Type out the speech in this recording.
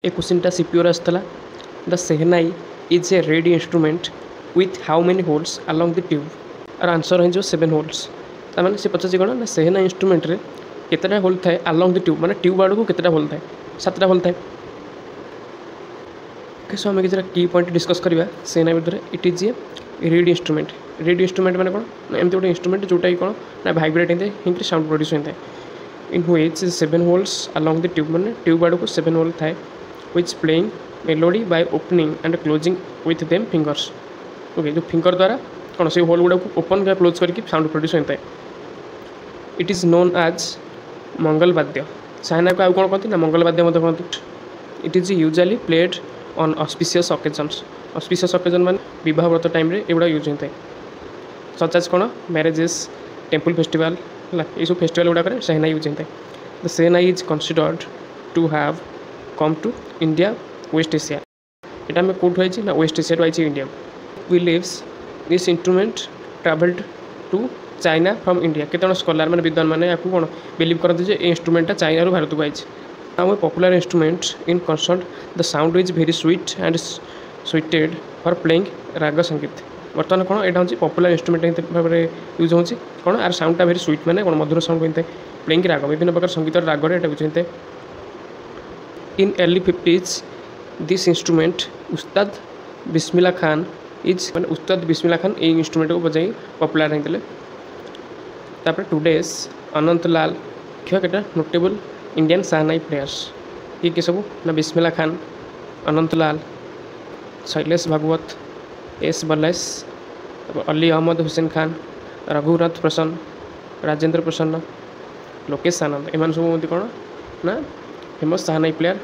ए क्वेश्चनटा सीपीओ आसाला the shehnai is a reed instrument with how many holes along the tube are answer हो 7 holes तार से पचार कौन ना सेहना इंस्ट्रूमेंट रे केतटा होल थाए अलोंग द ट्यूब माने ट्यूब आड़ को केतटा होल थाए 7टा होल थाए। सो आम किसी की पॉइंट डिस्कस करवा सेहना भितर it is a reed instrument माने कौन ना एमती गोटे इंस्ट्रूमेंट जोटा कि कौन ना भाइब्रेट होता है साउंड प्रोड्यूस होता है in which 7 holes along the tube माने ट्यूब आड़ को 7 होल थाए which playing melody by opening and closing with them fingers। Okay जो फिंगर द्वारा कौन से होल गुड़ा को ओपन या क्लोज करके साउंड प्रोड्यूस होता है। इट इज नोन एज मंगल वाद्य साइना को आउ कौन कहते ना मंगल वाद्य मत कहते। It is usually played on auspicious occasion मान विवाह व्रत टाइम रे एगुड़ा यूज होता है सच एज कौन मैरेजेस टेम्पल फेस्टिवल ये सब फेस्टिवल गुड़ाक सेहना यूज होता है। The shehnai is considered to have come to India west Asia यहाँ आम कौट आई ना वेस्ट एशिया आई India believes this instrument travelled to China from India केत स्कॉलर मैंने विद्वान मैंने आपको कौन बिलीव करते हैं ये इंस्ट्रूमेंटा चाइना रू भारत को I now A popular instrument in concern the sound is very sweet and sweetened for playing राग संगीत बर्तमान कौन यहाँ हूँ पॉपुलर इंस्ट्रूमेंट भाव में यूज हो कौन आर साउंडटा वेरी स्वीट मैंने कौन मधुर साउंड होता है प्लेइंग राग विभिन्न प्रकार संगीत रागर यहाँ यूज होता है। In early 50s, this instrument Ustad Bismillah Khan is मैंने उस्ताद बिस्मिल्लाह खान ये इंस्ट्रूमेंट को बजाई पॉपुलर होते। तापर टुडेस अनंत लाल क्या नोटेबल इंडियन साहनाई प्लेयर्स ये सब ना बिस्मिल्लाह खान अनंत लाल शैलेश भागवत एस बल्लेश अली अहमद हुसैन खान रघुनाथ प्रसन्न राजेंद्र प्रसन्न लोकेश आनंद एम सब कौन ना फेमस साहनाई प्लेयर